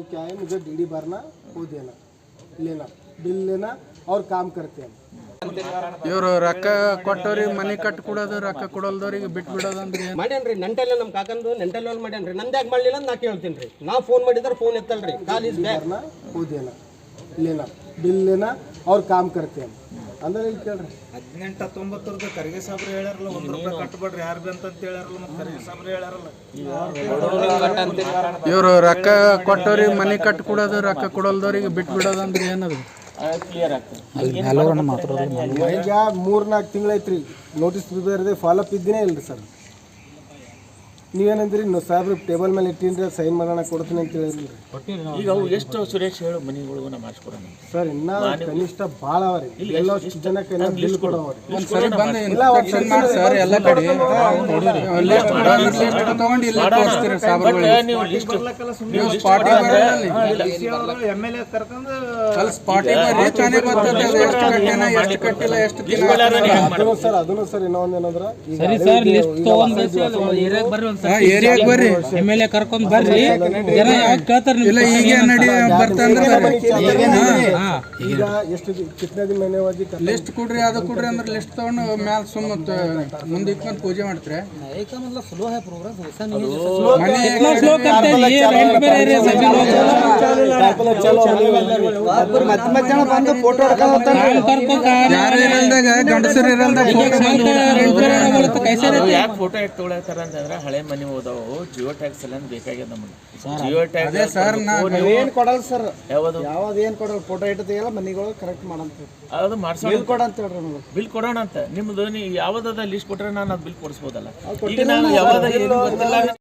वो क्या है, मुझे डीडी भरना, वो देना, लेना, बिल लेना और काम करते हैं. ಇವರು ರೊಕ್ಕ ಕೊಟ್ಟವ್ರಿಗೆ ಮನೆ ಕಟ್ಟಿ ಕೊಡೋದು, ರೊಕ್ಕ ಕೊಡಲ್ದವ್ರಿಗೆ ಬಿಟ್ಟು ಬಿಡೋದಂದ್ರೆ ಮಾಡ್ಯಾನ್ರಿ. ನಂಟೆಲ್ಲ ನಮ್ಮ ಕಾಕಂದು ನಂಟೆಲ್ಲ ಮಾಡ್ಯಾನ್ರಿ. ನಂದು ಯಾಕೆ ಮಾಡಲಿಲ್ಲ ಅಂತ ನಾ ಕೇಳ್ತೀನಿ ರೀ. ನಾ ಫೋನ್ ಮಾಡಿದ್ರೆ ಫೋನ್ ಎತ್ತಲ್ರಿ. Call is back. भरना, वो देना, लेना, बिल लेना और काम करते हैं. ಅಂದ್ರೆ ಇಲ್ಲಿ ಕೇಳ್ರಿ 18-19 ಖರ್ಗೆ ಸಾಬ್ರು ಹೇಳ್ಯಾರಲ್ಲ, ₹1 ಕಟ್ಟಬೇಡ್ರಿ ಯಾರು ಅಂತ ಹೇಳ್ಯಾರಲ್ಲ, ಮತ್ತೆ ಖರ್ಗೆ ಸಾಬ್ರು ಹೇಳ್ಯಾರಲ್ಲ. ಇವರು ರೊಕ್ಕ ಕೊಟ್ಟವ್ರಿಗೆ ಮನೆ ಕಟ್ಟಿ ಕೊಡೋದು, ರೊಕ್ಕ ಕೊಡಲ್ದವ್ರಿಗೆ ಬಿಟ್ಟು ಬಿಡೋದಂದ್ರೆ ಏನದು ಕ್ಲಿಯರ್ ಆಗ್ತದೆ. ಈಗ 3-4 ತಿಂಗಳೈತ್ರಿ ನೋಟಿಸ್ ಬರೆದೇ ಫಾಲೋಅಪ್ ಇದ್ದೀನೇ ಇಲ್ರಿ ಸರ್. ನೀವೇನಂದ್ರಿ ಸಾಹೇಬ್ರು ಟೇಬಲ್ ಮೇಲೆ ಇಟ್ಟಿನ್ರಿ ಸೈನ್ ಮಾಡೋಣ ಕೊಡ್ತೀನಿ ಅಂತ ಹೇಳಿದ್ರಿ. ಈಗ ಅವು ಎಷ್ಟು ಸುರೇಶ್ ಹೇಳು ಮನೆಗಳು ನಾ ಮಾಡಿಸ್ಕೊಡೋಣ ಸರ್ ಇನ್ನ ಕನಿಷ್ಠ ಭಾಳ ಅವರಿ ಎಲ್ಲಷ್ಟು ಜನಕ್ಕೆ ಬಿಲ್ ಕೊಡೋವ್ರಿ. ಒಂದ್ಸರಿ ಬಂದು ಇನ್ಸ್ಪೆಕ್ಷನ್ ಮಾಡಿ ಸರ್ ಎಲ್ಲ ಕಡೆ ಲಿಸ್ಟ್ ತಗೊಂಡು ಇಲ್ಲಿ ತೋರಿಸ್ತೀರಿ ಸಾಬ್ರುಗಳಿಗೆ. ನೀವು ಲಿಸ್ಟ್ ನೀವು ಸ್ಪಾಟಿಗೆ ಬರಲ್ಲ, MLA ಕರ್ಕೊಂಡು ಅಲ್ಲಿ ಸ್ಪಾಟಿಗೆ ಬರ್ರಿ, ತಾನೇ ಬರ್ತದೆ ಅದು ಎಷ್ಟು ಕಟ್ಟಿನ ಎಷ್ಟು ಕಟ್ಟಿಲ್ಲ ಎಷ್ಟು ಅದನ್ನು ಸರ್ ಇನ್ನೊಂದು ಏನಂದ್ರ ಏರಿಯಾಗೆ ಬರ್ರಿ, MLA ಕರ್ಕೊಂಡ್ ಬರ್ರಿ, ಜನ ಯಾಕೆ ಕೇಳ್ತಾರ ಇಲ್ಲ ಈಗ ನಡಿ ಬರ್ತಂದ್ರೆ ಈಗ ಎಷ್ಟು ಕಿತ್ನೆ ದಿನ ಮನೆ ಹೋಗಿ ಲಿಸ್ಟ್ ಕೊಡ್ರಿ ಅದು ಕೊಡ್ರಿ ಅಂದ್ರೆ ಲಿಸ್ಟ್ ತಗೊಂಡು ಮ್ಯಾಲ ಸುಮ್ಮತ್ ಮುಂದೆ ಇಟ್ಕೊಂಡು ಪೂಜೆ ಮಾಡ್ತಾರೆ. ಯಾರು ಇರಲ್ದಾಗ ಗಂಡಸರು ಇರಲ್ದಾಗ ಯಾಕೆ ಫೋಟೋ ಯಾಕೆ ತೊಗೊಳತ್ತಾರ ಅಂತಂದ್ರೆ ಹಳೆ ಮನೆ ಹೋದವು ಜಿಯೋ ಟ್ಯಾಕ್ಸ್ ಎಲ್ಲ ಬೇಕಾಗ್ಯದ ನಮಗೆ. ಜಿಯೋ ಟ್ಯಾಕ್ಸ್ ಸರ್ ಏನ್ ಕೊಡಲ್ಲ ಸರ್, ಯಾವುದು ಯಾವ್ದು ಏನ್ ಕೊಡಲ್ಲ, ಫೋಟೋ ಇಟ್ಟಿದೆಯಲ್ಲ ಮನೆಗಳು ಕರೆಕ್ಟ್ ಮಾಡಂತ ಅದು ಮಾಡ್ಸೋಣ ಬಿಲ್ ಕೊಡ ಅಂತ ಹೇಳ್ರಿ ನಮಗೆ. ಬಿಲ್ ಕೊಡೋಣ ಅಂತ ನಿಮ್ದು ನೀವು ಯಾವ್ದಾದ ಲಿಸ್ಟ್ ಕೊಟ್ರೆ ನಾನು ಅದು ಬಿಲ್ ಕೊಡಿಸ್ಬೋದಲ್ಲ. ಈಗ ನಾನು ಯಾವ್ದು ಏನು ಗೊತ್ತಿಲ್ಲ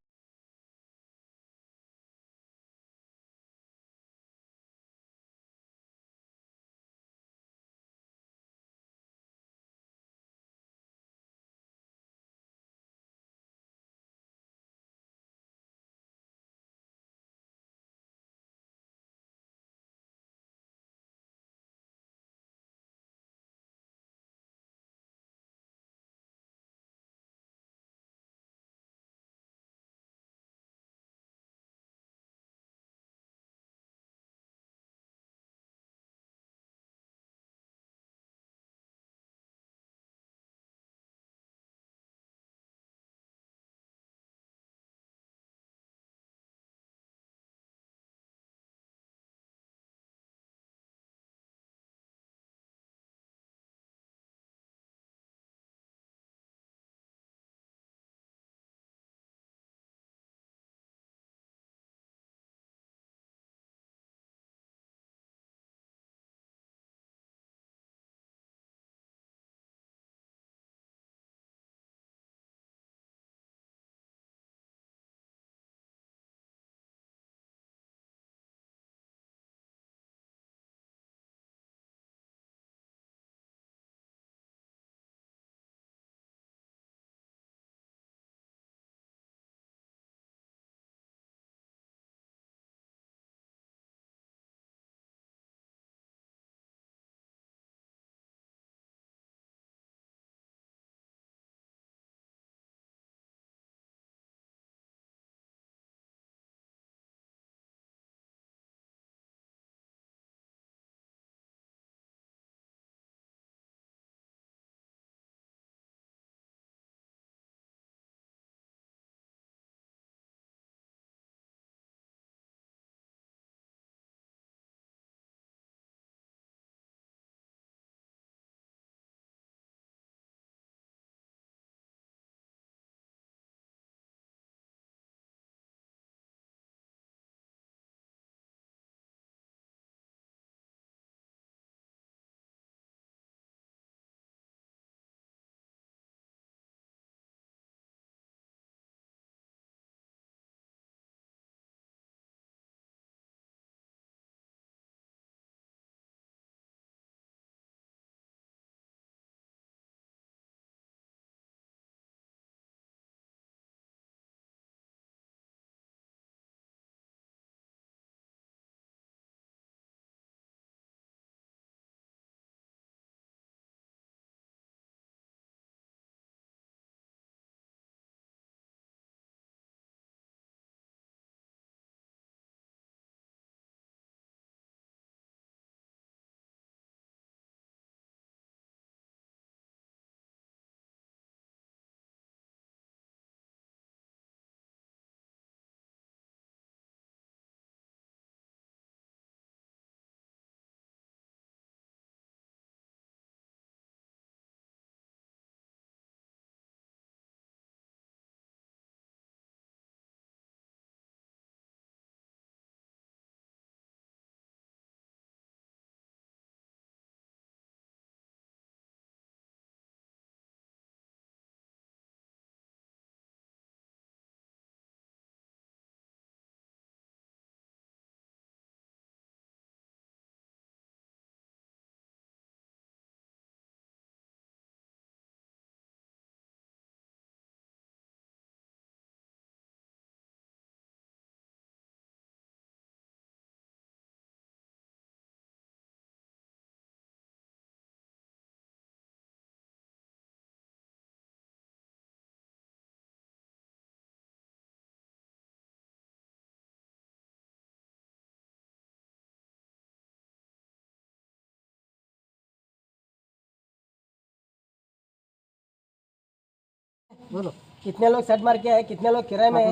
बोलो कितने लोग सेट मार के आए, कितने लोग किराए में है?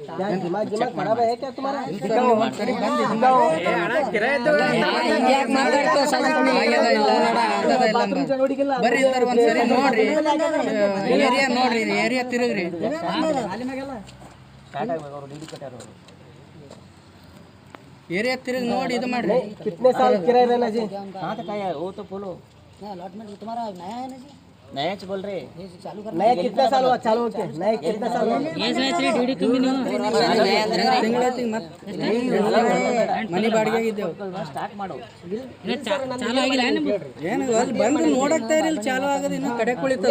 क्या दिमाग खराब है क्या तुम्हारा? ಬರ್ರಿ ಇಲ್ದಾರ ಒಂದ್ಸರಿ ನೋಡ್ರಿ ಏರಿಯಾ ತಿರುಗ್ರಿ ಏರಿಯಾ ತಿರುಗಿ ನೋಡಿ ಇದು ಮಾಡ್ರಿ कितने साल किराए रहना जी? कहाँ तक आया है? वो तो बोलो। अलॉटमेंट तुम्हारा नया है ना जी, नया बोल रहे चालू कर नया कितना साल हुआ चालू होके? नया कितना साल हुआ? ತಿಂಗಳೈತಿ ಮನಿ ಬಾಡಿಗೆ ಇದ್ದೇವು स्टार्ट मारो। ಚಾಲು ಆಗಿಲ್ಲ ಏನು ಅಲ್ಲಿ ಬಂದು ನೋಡಕ್ತಾ ಇರಲಿಲ್ಲ ಚಾಲು ಆಗೋದು ಇನ್ನು ಕಡೆ ಕುಳಿತದ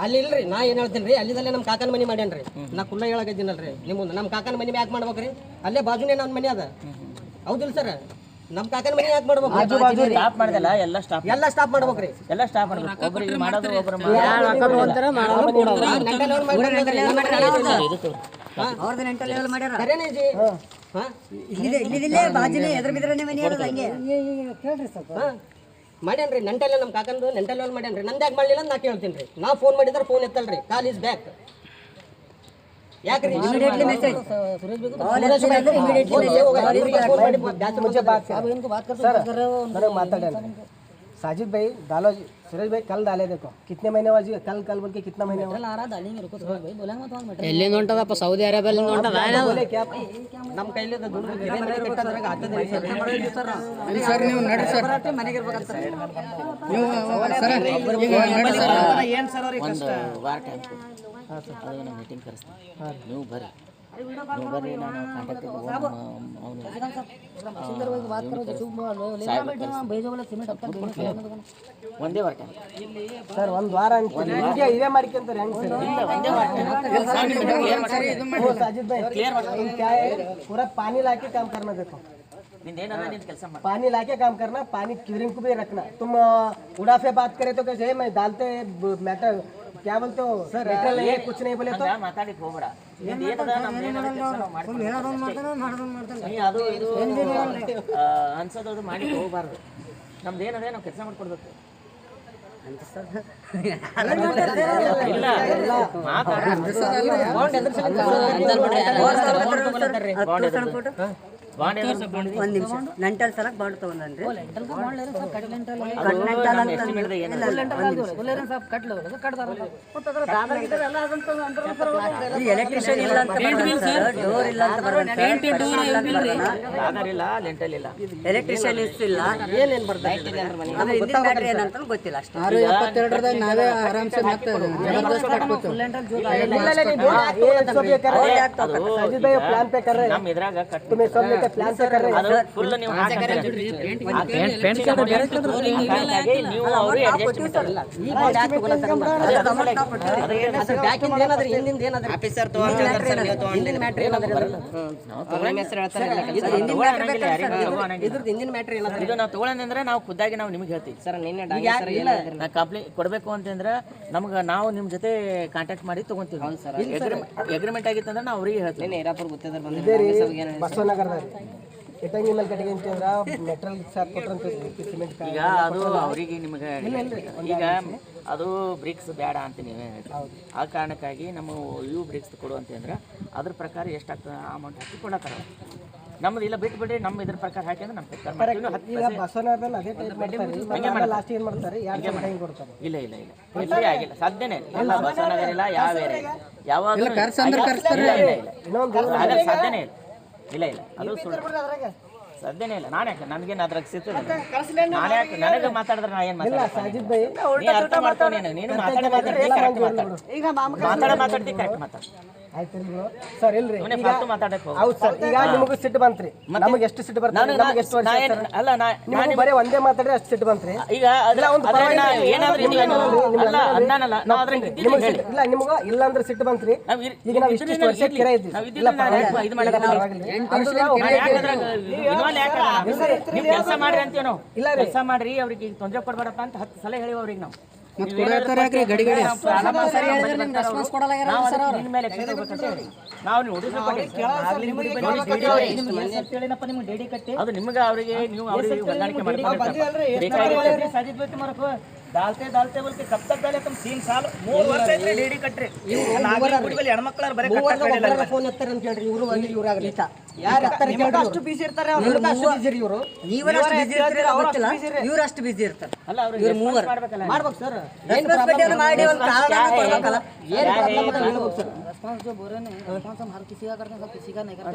ಅಲ್ಲಿ ಇಲ್ರಿ ನಾ ಏನ್ ಹೇಳ್ತೀನಿ ರೀ ಅಲ್ಲಿದಲ್ಲೇ ನಮ್ಮ ಕಾಕನ ಮನಿ ಮಾಡ್ಯಾನ್ರಿ ನಾ ಕುಲ್ಲ ಹೇಳಕತ್ತೀನಲ್ರಿ ನಿಮ್ಮ ನಮ್ಮ ಕಾಕನ ಮನಿ ಯಾಕೆ ಮಾಡ್ಬೇಕ್ರಿ ಅಲ್ಲೇ ಬಾಜುನೇ ನನ್ನ ಮನಿ ಅದ ಹೌದಿಲ್ಲ ಸರ್ ನಮ್ಮ ಕಾಕನ ಮನಿ ಯಾಕೆ ಮಾಡ್ಬೇಕು ಸ್ಟಾಪ್ ಮಾಡ್ದಲ್ಲ ಎಲ್ಲ ಸ್ಟಾಪ್ ಮಾಡ್ಬೇಕ್ರಿ ಎಲ್ಲ ಸ್ಟಾಪ್ ಮಾಡ್ಬೇಕು ಒಬ್ಬರಿಗೆ ಮಾಡೋದು ಒಬ್ಬರು ಅವ್ರದ್ದು ನೆಂಟಲ್ಲಿ ಲೆವೆಲ್ ಮಾಡ್ಯಾರ ಕರೇನೇ ಜಿ ಹಾ ಇಲ್ಲಿದೆ ಬಾಜಿನೇ ಎದ್ರ ಬಿದ್ರನೇ ಮನೆ ಇರೋದು ಹಂಗೆ ಕೇಳ್ರಿ ಸ್ವಲ್ಪ ಮಾಡ್ಯಾನ್ರಿ ನೆಂಟಲ್ಲ ನಮ್ಮ ಕಾಕಂದು ನೆಂಟಲ್ಲಿ ಮಾಡ್ಯಾನ್ರಿ ನಂದು ಯಾಕೆ ಮಾಡಲಿಲ್ಲ ಅಂತ ನಾ ಕೇಳ್ತೀನಿ ರೀ ನಾ ಫೋನ್ ಮಾಡಿದ್ರೆ ಫೋನ್ ಎತ್ತಲ್ರಿ ಕಾಲ್ ಇಸ್ ಬ್ಯಾಕ್ ಯಾಕ್ರಿ इमीडिएटली मैसेज मुझे बात कर सर माताड़े साजिद भाई डालो जी सुरेश भाई कल डाले देखो कितने महीने हुआ जी कल बोल के कितना महीने हुआ आ रहा दाली मेरे को सुरेश भाई बोलेंगे मत वहां ಎಲ್ಲಿಂದ ಹೊಂಟದಪ್ಪ ಸೌದಿ ಅರೇಬಿಯಾದಿಂದ ಹೊಂಟದ बोले क्या ನಮ್ಮ ಕೈಲಿ ದುಡ್ಡು ಕೆಟ್ಟದ್ರಾಗ ಆಗ್ತದೆ ಸರ್ ನೀವು ನಡ್ರಿ ಸರ್ ಮನೆಗೆ ಇರ್ಬೇಕಂತ ನೀವು ಸರ್ ಈಗ ನಡ್ರಿ ಸರ್ ಏನ್ ಸರ್ ಅವ್ರಿಗೆ ಕಷ್ಟ ಒಂದು ವಾರ ಟೈಮ್ ಅದು ನಾವು ಮೀಟಿಂಗ್ ಕರೆಸ್ತೀನಿ ನೀವು ಬರ್ರಿ ನಾನು ಕಾಂಟ್ಯಾಕ್ಟ್ सुंदरभाई की बात करो जो चुप लेना बैठे वहां भेजो वाला सीमेंट अब तक ಒಂದೇ ವಾರ ಟೈಮ್ ಸರ್ ಒಂದು ವಾರ ಅಂತೀರಿ ಹಿಂಗೆ ಇದೇ ಮಾಡ್ಕೊಂತಾರೆ ಹೆಂಗ್ ಸರ್ ಒಂದೇ ವಾರ वो साजिद भाई तुम क्या है पूरा पानी लाके काम करना देखो ನಿಂದೇನದ ನಿಂದು ಕೆಲಸ ಮಾಡಿ पानी लाके काम करना पानी क्यूरिंग को भी रखना तुम उड़ाफे बात करे तो कैसे मैं डालते मैटर क्या बोलते हो सर कुछ नहीं बोले तो ಮಾತಾಡಿಕ್ ಹೋಗ್ಬೇಡ ನಿಂದು ಏನದ ನಮ್ದು ಏನದ ಕೆಲಸ ನಾವು ಮಾಡ್ತೀವಿ ಅದು ಇದು ಅನ್ಸೋದು ಮಾಡಿ ಹೋಗಬಾರ್ದು ನಮ್ದು ಏನದ ನಾವು ಕೆಲಸ ಮಾಡ್ಕೊಡ್ಬೇಕು ಇಲ್ಲ ಒಂದ್ ನಿಮಿಷ ನೆಂಟಲ್ ಸಲಕ್ ಬಾಂಡ್ ತಗೊಂಡ್ರಿ ಎಲೆಕ್ಟ್ರಿಷಿಯನ್ ಇಲ್ಲ ಅಂತ ಡೋರ್ ಇಲ್ಲ ಅಂತ ಇಲ್ಲ ಲೆಂಟಲ್ ಇಲ್ಲ ಎಲೆಕ್ಟ್ರಿಷಿಯನ್ ಇಲ್ಲ ಏನೇನ್ ಬರ್ತದೆ ಅಂದ್ರೆ ಇಂಜಿನ್ ಬ್ಯಾಟ್ರಿ ಏನಂತ ಗೊತ್ತಿಲ್ಲ ಅಷ್ಟೇ 672 ನಾವೇ ಆರಾಮ್ಸೆ ಮತ್ತೆ ಜಬರ್ದಸ್ತ್ ಕಟ್ಕೋತೀವಿ साजिद भाई प्लान पे कर रहे हैं ನಮ್ಮ ಇದ್ರಾಗ ಕಟ್ तुम्हें सब लेके प्लान पे कर रहे हैं ಅದು ಫುಲ್ ನೀವು ನೀವು ಅವರು ಅಡ್ಜಸ್ಟ್ಮೆಂಟ್ ಇಲ್ಲ ಆಫೀಸರ್ ಇದು ನಾವು ತಗೊಳ್ಳಂದ್ರೆ ನಾವು ಖುದ್ದಾಗಿ ನಾವು ನಿಮ್ಗೆ ಹೇಳ್ತೀವಿ ಸರ್ ನಿನ್ನೆ ನಾ ಕಂಪ್ಲೇಂಟ್ ಕೊಡಬೇಕು ಅಂತಂದ್ರೆ ನಮ್ಗೆ ನಾವು ನಿಮ್ಮ ಜೊತೆ ಕಾಂಟ್ಯಾಕ್ಟ್ ಮಾಡಿ ತಗೊಂತೀವಿ ಅಗ್ರಿಮೆಂಟ್ ಆಗಿತ್ತಂದ್ರೆ ನಾವು ಅವರಿಗೆ ಹೇಳ್ತೀವಿ ಹಿರಾಪುರ ಗೊತ್ತಿದ್ರೆ ಬಸವನಗರದಲ್ಲಿ ಇಟ್ಟಂಗಿ ಮೇಲೆ ಕಟ್ಟಿಗೆ ಅಂತಂದ್ರ ಮೆಟಲ್ ಸಾಕ್ ಕೊಟ್ರಂತ ಸಿಮೆಂಟ್ ಈಗ ಅದು ಅವರಿಗೆ ನಿಮಗೆ ಈಗ ಅದು ಬ್ರಿಕ್ಸ್ ಬೇಡ ಅಂತ ನೀವೇ ಹೇಳ್ತೀವಿ ಆ ಕಾರಣಕ್ಕಾಗಿ ನಮ್ಮ ಇವು ಬ್ರಿಕ್ಸ್ ಕೊಡು ಅಂತಂದ್ರೆ ಅದ್ರ ಪ್ರಕಾರ ಎಷ್ಟಾಗ್ತದೆ ಅಮೌಂಟ್ ಹಾಕಿ ಕೊಡತ್ತಾರ ನಮ್ದು ಇಲ್ಲ ಬಿಟ್ಟು ಬಿಡ್ರಿ ನಮ್ಮ ಇದ್ರ ಪ್ರಕಾರ ಹಾಕಿ ಅಂದ್ರೆ ನಮ್ಮ ಈಗ ಬಸವನಗರದಲ್ಲಿ ಅದೇ ಟೈಪ್ ಮಾಡ್ತಾರೆ ಲಾಸ್ಟ್ ಏನ್ ಮಾಡ್ತಾರೆ ಯಾರು ಹೆಂಗ್ ಕೊಡ್ತಾರೆ ಇಲ್ಲ ಇಲ್ಲ ಇಲ್ಲ ಇಲ್ಲಿ ಆಗಿಲ್ಲ ಸಾಧ್ಯನೇ ಇಲ್ಲ ಬಸವನಗರ ಇಲ್ಲ ಯಾವ ಏರಿಯಾ ಯಾವಾಗ ಸಾಧ್ಯನೇ ಇಲ್ಲ ಇಲ್ಲ ಇಲ್ಲ ಅದು ಸುಳ್ಳು ಸಾಧ್ಯನೇ ಇಲ್ಲ ನಾನು ಯಾಕೆ ನನಗೇನು ಅದ್ರಾಗ ಸಿಗ್ತದೆ ನಾನು ಯಾಕೆ ನನಗೆ ಮಾತಾಡಿದ್ರೆ ನಾ ಏನು ಸಾಜಿದ್ ಭಾಯಿ ನೀ ಅರ್ಥ ಮಾಡ್ತಾವ ನೀನು ಮಾತಾಡ್ತಿ ಕರೆಕ್ಟ್ ಮಾತಾಡ ಆಯ್ತು ಸರ್ ಇಲ್ರಿ ಮಾತಾಡಕ್ಕೆ ಹೌದು ಸರ್ ಈಗ ನಿಮಗೂ ಸಿಟ್ಟು ಬಂತ್ರಿ ನಮಗೆ ಎಷ್ಟು ಸಿಟ್ಟು ಬರ್ತದೆ ನಮಗೆ ಎಷ್ಟು ವರ್ಷ ಅಲ್ಲ ನಿಮಗೆ ಬರೀ ಒಂದೇ ಮಾತಾಡ್ರೆ ಅಷ್ಟು ಸಿಟ್ಟು ಬಂತ್ರಿ ಈಗ ಏನಾದ್ರೂ ಇಲ್ಲ ನಿಮಗ ಇಲ್ಲ ಅಂದ್ರೆ ಸಿಟ್ಟು ಬಂತ್ರಿ ಈಗ ನಾವು ಇಷ್ಟು ವರ್ಷ ಕಿರಾಯ ಇದ್ವಿ ಕೆಲಸ ಮಾಡ್ರಿ ಅಂತೀವಿ ನಾವು ಕೆಲಸ ಮಾಡ್ರಿ ಅವ್ರಿಗೆ ತೊಂದರೆ ಕೊಡ್ಬೇಡಪ್ಪ ಅಂತ 10 ಸಲ ಹೇಳಿವ ಅವ್ರಿಗೆ ನಾವು ಅದು ನಿಮ್ಗೆ ಅವರಿಗೆ ನೀವು ಹೊಂದಾಣಿಕೆ डालते बोल के कब तक डाले तुम 3 साल 3 ವರ್ಷ ಐತ್ರಿ ಡಿಡಿ ಕಟ್ರಿ ಗುಡಿಬಲ್ಲಿ ಹೆಣ್ಮಕ್ಳಾರ ಬರೀ ಫೋನ್ ಎತ್ತಾರೆ ಅಂತ ಹೇಳ್ರಿ ಇವರು ಅಲ್ಲಿ ಇವ್ರು ಆಗ್ಲಿ ಯಾರು ಎತ್ತಾರೆ ಅಷ್ಟು ಬಿಸಿ ಇರ್ತಾರೆ ಅಷ್ಟು ಬಿಸಿ ರೀ ಇವರು ನೀವಷ್ಟು ಬಿಸಿ ಇರ್ತೀರ ಗೊತ್ತಿಲ್ಲ ಇವ್ರು ಅಷ್ಟು ಬಿಸಿ ಇರ್ತಾರೆ ಅಲ್ಲ ಅವ್ರು ಇವ್ರು ಮೂವರು ಮಾಡ್ಬೇಕು ಸರ್ ರೆಸ್ಪಾನ್ಸಿಬಿಲಿಟಿ ಮಾಡಿ ಒಂದು ಕಾರಣ ಕೊಡ್ಬೇಕಲ್ಲ ಏನು ಪ್ರಾಬ್ಲಮ್ ಅದ ಹೇಳ್ಬೇಕು ಸರ್ रिस्पॉन्स जो बोल रहे हैं रिस्पॉन्स हम हर किसी का करते हैं सब किसी का नहीं करते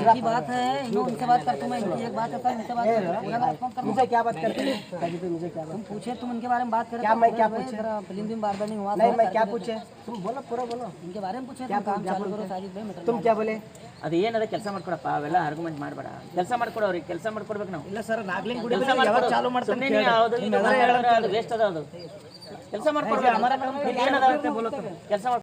एक ही बात है इन उनसे बात करता हूँ मैं इनकी एक बात करता हूँ इनसे बात करता हूँ रिस्पॉन्स कर मुझे क्या बात करते हैं साजिद भाई, मुझे क्या बात तुम पूछे तुम इनके बारे में बात करें क्या मैं क्या पूछे फिल्म भी बार बार नहीं हुआ नहीं मैं क्या पूछे तुम बोलो पूरा बोलो इनके बारे में पूछे तुम काम चालू करो साजिद भाई मैं तुम क्या बोले ಅದು ಏನದ ಕೆಲಸ ಮಾಡ್ಕೊಡಪ್ಪ ಅವೆಲ್ಲ ಆರ್ಗ್ಯುಮೆಂಟ್ ಮಾಡಬೇಡ ಕೆಲಸ ಮಾಡ್ಕೊಡೋರಿಗೆ ಕೆಲಸ ಮಾಡ್ಕೊಡ್ಬೇಕು ನಾವು ಇಲ್ಲ ಸರ್ ನಾಗ್ಲಿಂಗ್ ಗುಡಿ ಕೆಲಸ ಯಾವಾಗ ಚಾಲು ಮಾಡ್ತಾರೆ ಅದು ವೇಸ್ಟ್ ಅದ ಅದು ಕೆಲಸ ಮಾಡ್ಕೊಡ್ಬೇಕು ಏನದ ಕೆಲಸ